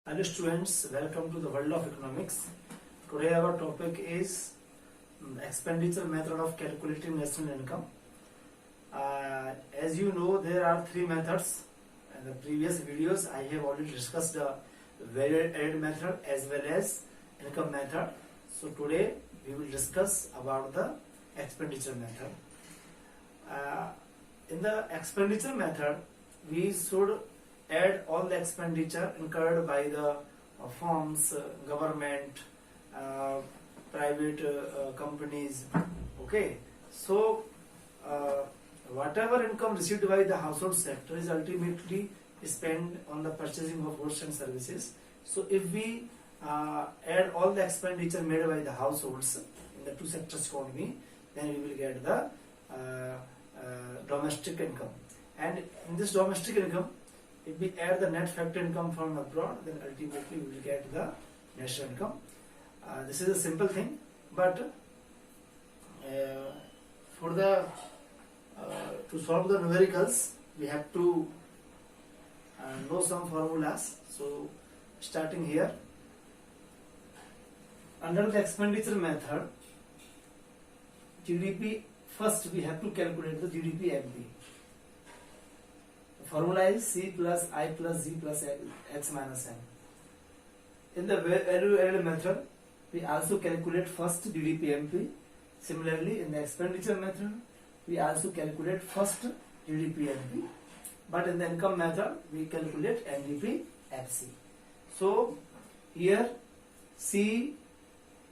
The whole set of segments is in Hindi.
Hello students, welcome to the world of economics. Today our topic is expenditure method of calculating national income. As you know, there are three methods. In the previous videos I have already discussed the value added method as well as income method. So today we will discuss about the expenditure method. In the expenditure method, we should add all the expenditure incurred by the firms, government, private companies. Okay, so whatever income received by the household sector is ultimately spent on the purchasing of goods and services. So if we add all the expenditure made by the households in the two sectors economy, then we will get the domestic income. And in this domestic income, if we add the net factor income from abroad, then ultimately we will get the national income. This is a simple thing, but for the to solve the numericals, we have to know some formulas. So starting here, under the expenditure method, GDP, first we have to calculate the GDP MP. Formula is C plus I plus Z plus X minus M. In the value added method, we also calculate first GDP MP. Similarly, in the expenditure method, we also calculate first GDP MP. But in the income method, we calculate NDP FC. So here C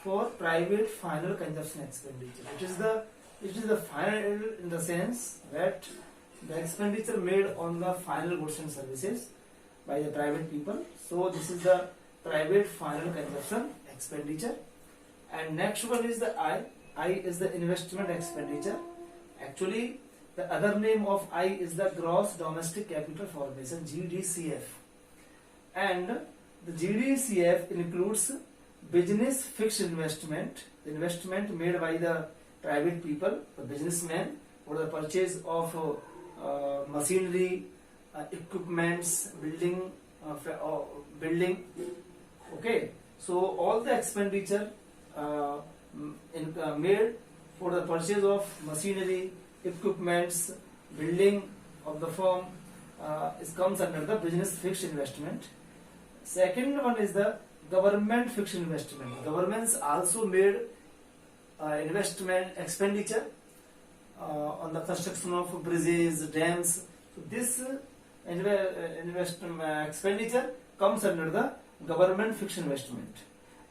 for private final consumption expenditure. It is the final in the sense that the expenditure made on the final goods and services by the private people. So this is the private final consumption expenditure. And next one is the I. I is the investment expenditure. Actually, the other name of I is the gross domestic capital formation, GDCF. And the GDCF includes business fixed investment, the investment made by the private people, the businessmen, for the purchase of machinery, equipments, building. Okay, so all the expenditure made for the purchase of machinery, equipments, building of the firm comes under the business fixed investment. Second one is the government fixed investment. Governments also made investment expenditure on the construction of bridges, dams. So this investment expenditure comes under the government fixed investment.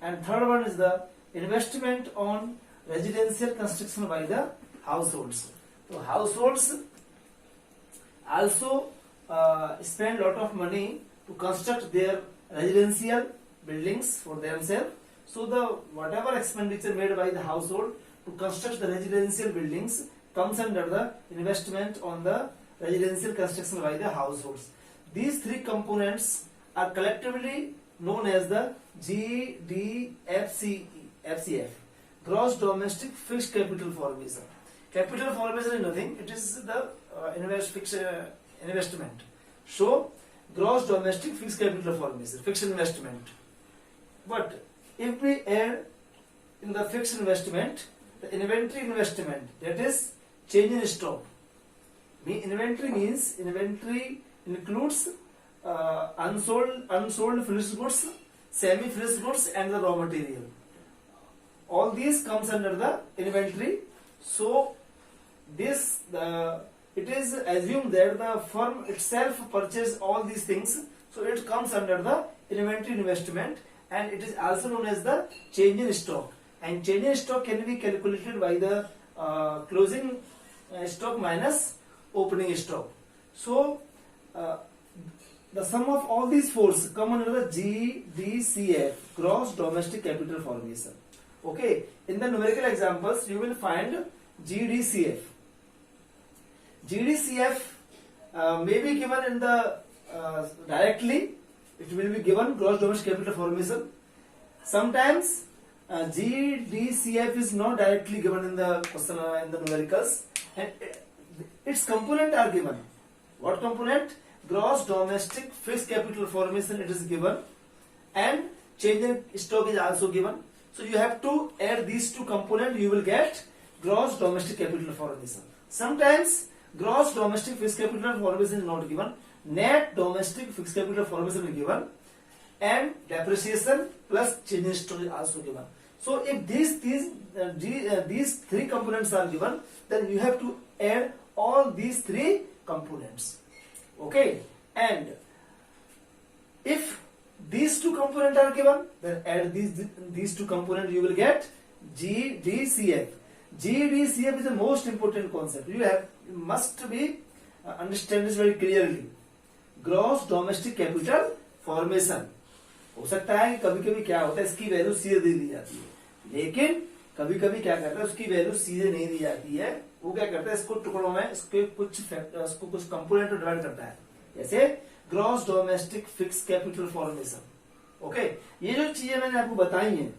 And third one is the investment on residential construction by the households. So households also spend a lot of money to construct their residential buildings for themselves. So the whatever expenditure made by the household to construct the residential buildings comes under the investment on the residential construction by the households. These three components are collectively known as the GDFCF, gross domestic fixed capital formation. Capital formation is nothing, it is the investment. So gross domestic fixed capital formation, fixed investment. But if we add in the fixed investment the inventory investment, that is change in stock. Inventory means inventory includes unsold finished goods, semi finished goods, and the raw material. All these comes under the inventory. So this it is assumed that the firm itself purchase all these things. So it comes under the inventory investment, and it is also known as the change in stock. And change in stock can be calculated by the closing stock minus opening stock. So the sum of all these four come under the GDCF, gross domestic capital formation. Okay, in the numerical examples you will find GDCF. GDCF may be given in the directly, it will be given gross domestic capital formation. Sometimes GDCF is not directly given in the question in the numericals, and its component are given. What component? Gross domestic fixed capital formation, it is given. and change in stock is also given. So you have to add these two components, you will get gross domestic capital formation. Sometimes gross domestic fixed capital formation is not given, net domestic fixed capital formation is given, and depreciation plus change in stock is also given. So if these three components are given, then you have to add all these three components. Okay, and if these two components are given, then add these two components, you will get GDCF. GDCF is the most important concept. You must be understand this very clearly. Gross domestic capital formation. हो सकता है कभी कभी क्या होता है, इसकी वैल्यू सीधे दे दी जाती है, लेकिन कभी कभी क्या करता है, उसकी वैल्यू सीधे नहीं दी जाती है, वो क्या करता है, इसको टुकड़ों में इसके कुछ कंपोनेंट में डिवाइड करता है, जैसे gross domestic fix capital formation. Okay, ये जो चीजें मैंने आपको बताई हैं,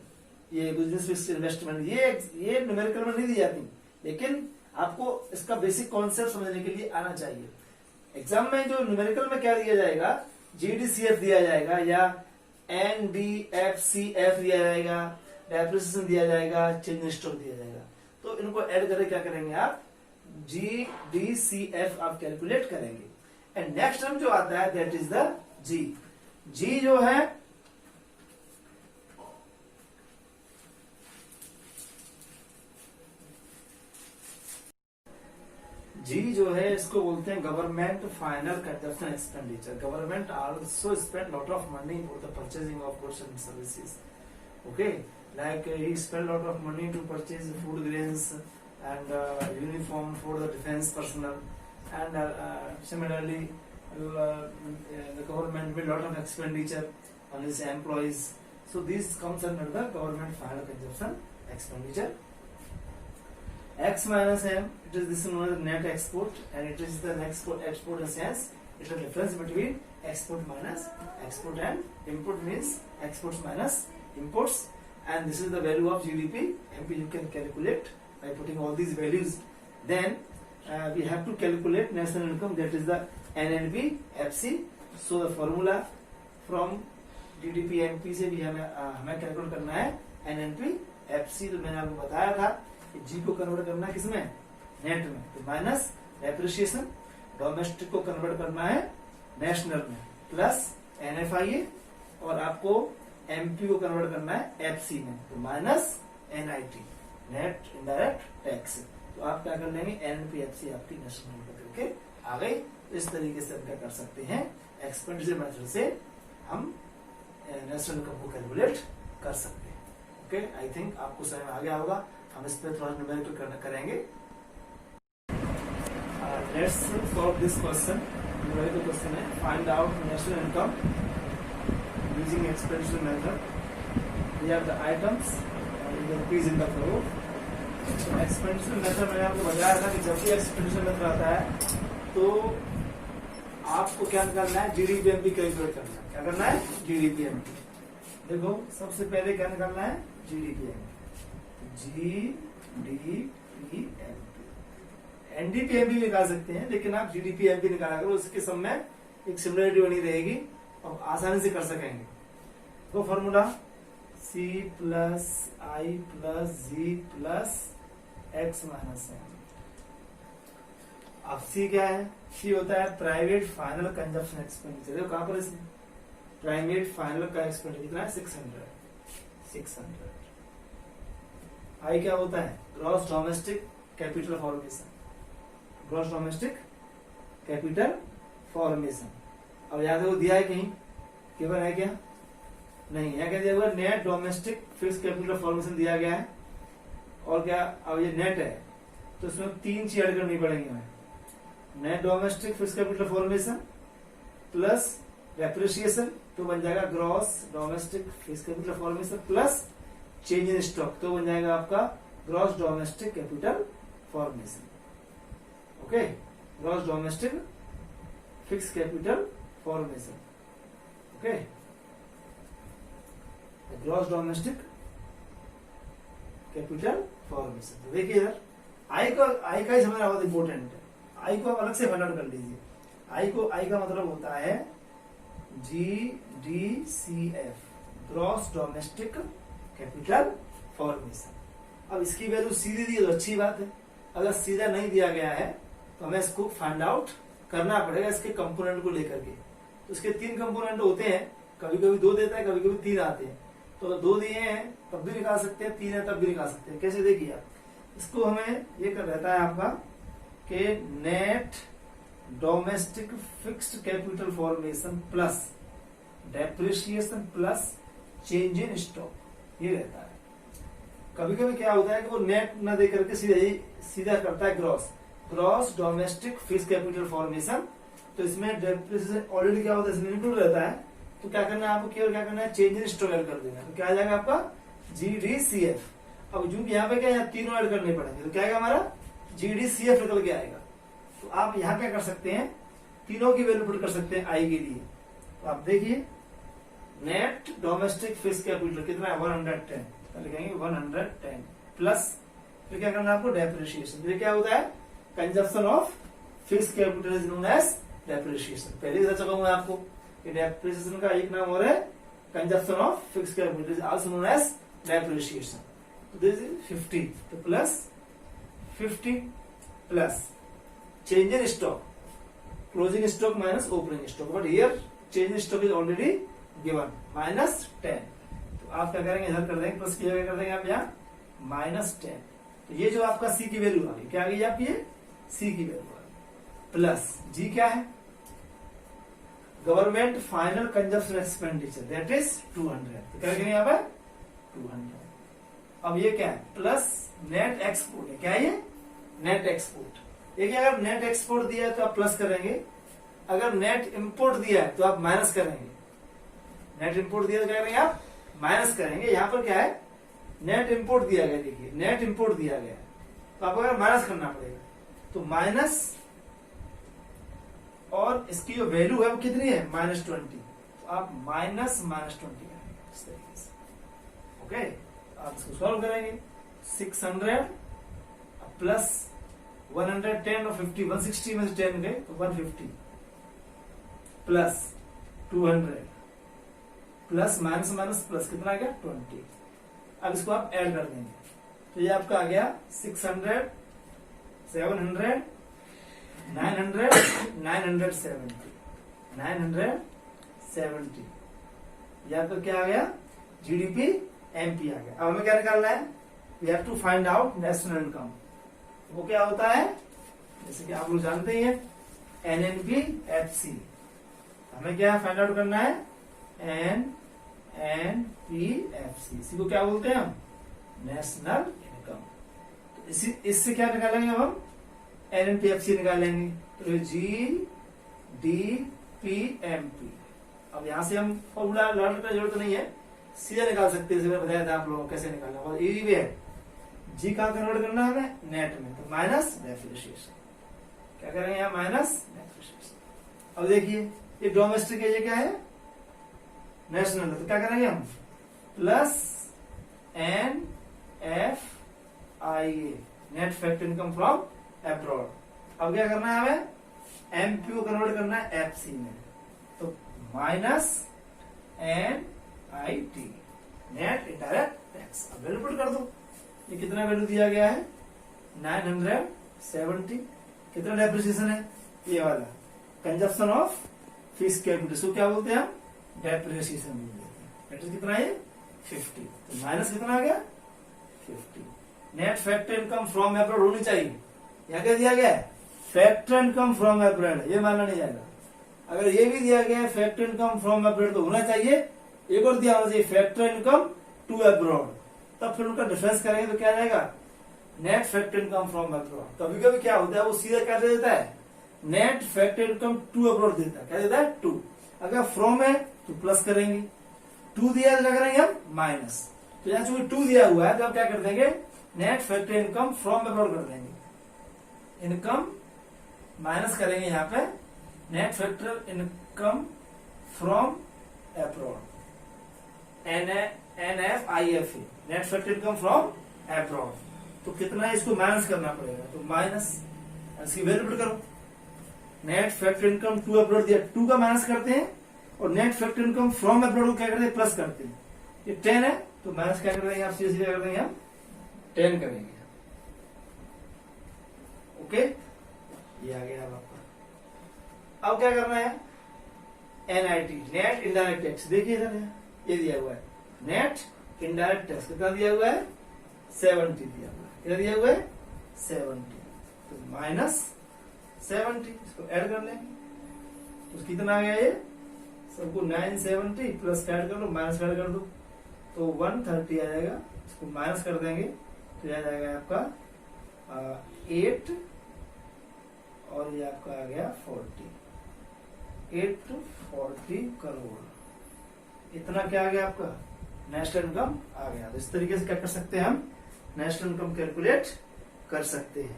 ये बिजनेस फिक्स इन्वेस्टमेंट, ये न्यूमेरिकल में नहीं दी जाती, लेकिन आपको इसका बेसिक कॉन्सेप्ट समझने के लिए आना चाहिए. एग्जाम में जो न्यूमेरिकल में क्या दिया जाएगा, जीडीसीएफ दिया जाएगा या एनडीएफसीएफ दिया जाएगा, डेप्रिसिएशन दिया जाएगा, चेंज इन स्टॉक दिया जाएगा. तो इनको ऐड करके क्या करेंगे आप, जीडीसीएफ आप कैलकुलेट करेंगे. एंड नेक्स्ट टर्म जो आता है दैट इज द जी. जी जो है जी जो है इसको बोलते हैं government final consumption expenditure. Government also spend lot of money for the purchasing of goods and services. Okay, like he spent lot of money to purchase food grains and uniform for the defense personnel, and similarly the government made lot of expenditure on his employees. So this comes under the government final consumption expenditure. X minus M, it is this is known as net export, and it is the export in sense it is the difference between export minus export, and import means exports minus imports. And this is the value of GDP. MP you can calculate by putting all these values. Then we have to calculate national income, that is the NNP FC. So the formula from GDP MP से भी हमें कैलकुलेट करना है NNP FC. तो मैंने आपको बताया था कि G को कन्वर्ट करना है किसमें, नेट में, तो माइनस डेप्रिसिएशन, डोमेस्टिक को कन्वर्ट करना है नेशनल में, प्लस NFIA, और आपको एमपी को कन्वर्ट करना है एफसी में, तो minus NIT, net indirect tax. तो आप क्या कर लेंगे, एनपीएफसी आपकी नेशनल इनकम करके आ गई. इस तरीके से हम क्या कर सकते हैं, एक्सपेंडिचर मेथड से हम नेशनल इनकम को कैलकुलेट कर सकते हैं. ओके, आई थिंक आपको समझ में आ गया होगा. हम इस पर थोड़ा न्यूमेरिकल करेंगे. Let's solve this question. Numerical question है, find out national income using expenditure method. We have the items and the rupees in the flow. Expenditure method मैंने आपको बताया था कि जब भी expenditure method आता है तो आपको क्या करना है, GDPMP कैलकुलेट करना है. क्या करना है, GDPMP. देखो सबसे पहले क्या निकालना है, GDPMP. NDPMP निकाल सकते हैं, लेकिन आप GDPMP निकाला करो, उसके सब में एक सिमिलरिटी बनी रहेगी और आसानी से कर सकेंगे. तो formula C plus I plus G plus X minus M. अब C क्या है, C होता है प्राइवेट फाइनल कंजप्शन एक्सपेंडिचर. देखो कहां पर इसमें प्राइवेट फाइनल का एक्सपेंडिचर कितना है, 600. I क्या होता है, gross domestic capital formation. Gross domestic capital formation. अब याद है वो दिया है कहीं, केवल है क्या, नहीं है, क्या दिया हुआ, net domestic fix capital formation दिया गया है. और क्या, अब ये नेट है तो इसमें 3 चीज ऐड करनी पड़ेंगी हमें, net domestic fix capital formation plus depreciation, तो बन जाएगा gross domestic fix capital formation plus change in stock, तो बन जाएगा आपका gross domestic capital formation. Okay, gross domestic fix capital formation. Okay, gross domestic capital formation. देखिए इधर आई का ही समझना बहुत इंपॉर्टेंट है. आई को आप अलग से फाइंड आउट कर लीजिए. आई का मतलब होता है GDCF. Gross domestic capital formation. अब इसकी वैल्यू सीधी दी है तो अच्छी बात है, अगर सीधा नहीं दिया गया है तो हमें इसको फाइंड आउट करना पड़ेगा इसके कंपोनेंट को लेकर के। तो इसके 3 कंपोनेंट होते हैं, कभी कभी 2 देता है, कभी कभी 3 आते हैं। तो अगर 2 दिए हैं तब भी निकाल सकते हैं, 3 है तब भी निकाल सकते हैं। कैसे देखिए आप, इसको हमें ये कर रहता है आपका कि net domestic fixed capital formation plus depreciation plus change in stock, ये रहता है। कभी कभी क्या होता है कि वो नेट ना दे करके सीधा करता है gross domestic fixed capital formation. तो इसमें डेप्रिसिएशन ऑलरेडी क्या होता है, इसमें इंक्लूड रहता है। तो क्या करना है आपको, केवल क्या करना है, चेंज इन स्टॉक ऐड कर देना। तो क्या आ जाएगा आपका GDCF। अब जो यहाँ पे क्या है, तीनों ऐड करने पड़ेंगे, तो क्या आएगा हमारा GDCF निकल के आएगा। तो आप यहाँ क्या कर सकते हैं, तीनों की वैल्यू पुट कर सकते हैं आई के लिए। तो आप देखिए नेट डोमेस्टिक फिक्स्ड कैपिटल कितना है 110, तो लिखेंगे 110 प्लस फिर क्या करना है आपको डेप्रिसिएशन। ये क्या होता है, consumption of fixed capital is known as depreciation. पहले ही बता चुका हूं आपको कि डेप्रिसिएशन का एक नाम और है consumption of fixed capital is also known as depreciation. तो दिस इज 50, तो plus 50 plus change in stock, closing stock minus opening stock, but here change in stock is already given -10। तो आप क्या करेंगे, इधर कर देंगे प्लस की जगह कर देंगे आप यहाँ -10। तो ये जो आपका सी की वैल्यू आ गई, क्या आ गई आपकी, ये सी की वैल्यू आ गई। प्लस जी क्या है, government final consumption expenditure that is 200। तो क्या करेंगे यहाँ पे 200। अब ये क्या है, प्लस नेट एक्सपोर्ट है, क्या है ये नेट एक्सपोर्ट। देखिए अगर नेट एक्सपोर्ट दिया है तो आप प्लस करेंगे, अगर नेट इंपोर्ट दिया है तो आप माइनस करेंगे। नेट इंपोर्ट दिया तो क्या करेंगे आप माइनस करेंगे। यहाँ पर क्या है, नेट इंपोर्ट दिया गया, देखिए नेट इंपोर्ट दिया गया तो आपको अगर माइनस करना पड़ेगा, तो माइनस और इसकी जो वैल्यू है वो कितनी है -20, तो आप माइनस -20 करेंगे इस तरीके से। ओके, आप इसको सॉल्व करेंगे 600 प्लस 110 और 50, 160 में से 10 गए तो 150 plus 200 plus minus minus plus कितना आ गया 20। अब इसको आप ऐड कर देंगे तो ये आपका आ गया 600 700 900 970 ये आपका क्या आ गया GDP MP आ गया। अब हमें क्या निकालना है, we have to find out national income. वो क्या होता है, जैसे कि आप लोग जानते ही हैं NNP-FC। हमें क्या फाइंड आउट करना है NNP-FC, इसी को क्या बोलते हैं हम नेशनल इनकम। तो इससे क्या निकालेंगे हम NNP-FC निकालेंगे, तो GDP-MP। अब यहां से हम फॉर्मूला लर्न करने की जरूरत नहीं है, सीधा निकाल सकते हैं। मैंने बताया था आप लोगों को कैसे निकालना, बहुत इजी वे है। जी कहां कन्वर्ट करना है हमें नेट में, तो माइनस डेप्रिसिएशन, क्या करेंगे यहाँ माइनस डेप्रिसिएशन। अब देखिए ये डोमेस्टिक है, ये क्या है नेशनल है, तो क्या करेंगे हम plus NFIA net factor income from abroad. अब क्या करना है हमें MP को कन्वर्ट करना है FC में, तो minus NIT net indirect tax. अब वैल्यू पुट कर दो, ये कितना वैल्यू दिया गया है 970। कितना डेप्रिसिएशन है ये वाला, कंजप्शन ऑफ फिक्स्ड कैपिटल, इसको क्या बोलते हैं हम डेप्रिसिएशन बोलते हैं। डेट कितना है 50, तो माइनस कितना आ गया 50। Net factor income from abroad होनी चाहिए, यहाँ क्या दिया गया है फैक्टर इनकम फ्रॉम अब्रॉड, ये मानना नहीं जाएगा। अगर ये भी दिया गया है फैक्टर इनकम फ्रॉम अब्रॉड तो होना चाहिए एक और दिया होना चाहिए फैक्टर इनकम टू अब्रॉड, तब फिर उनका डिफरेंस करेंगे तो क्या जाएगा net factor income from abroad. कभी कभी क्या होता है वो सीधा क्या दे देता है net factor income to abroad देता है, क्या देता है 2। अगर फ्रॉम है तो प्लस करेंगे, 2 दिया है तो क्या करेंगे हम माइनस। तो यहाँ चूंकि 2 दिया हुआ है तो आप क्या कर देंगे net factor income from abroad कर देंगे, इनकम माइनस करेंगे यहाँ पे net factor income from abroad NFIFA net factor income from abroad. तो कितना है इसको माइनस करना पड़ेगा, तो माइनस इसकी वैल्यू पुट करो। Net factor income to abroad दिया, 2 का माइनस करते हैं और net factor income from abroad को क्या करते हैं प्लस करते हैं। ये 10 है तो माइनस क्या कर देंगे आप, सीधे सीधे कर देंगे हम 10 करेंगे। ओके, ये आ गया अब आपका। अब क्या करना है, एनआईटी नेट इनडायरेक्ट टैक्स, देखिए इधर ये दिया हुआ है नेट इनडायरेक्ट टैक्स कितना दिया हुआ है 70 दिया हुआ है, क्या दिया हुआ है 70, तो माइनस 70 इसको ऐड कर लें तो कितना आ गया ये सबको 970 प्लस ऐड कर लो माइनस ऐड कर दो तो 130 आ जाएगा, इसको माइनस कर देंगे तो आ जाएगा आपका 8 और ये आपका आ गया 840 करोड़। इतना क्या आ गया आपका नेशनल इनकम आ गया। तो इस तरीके से क्या कर सकते हैं हम नेशनल इनकम कैलकुलेट कर सकते हैं।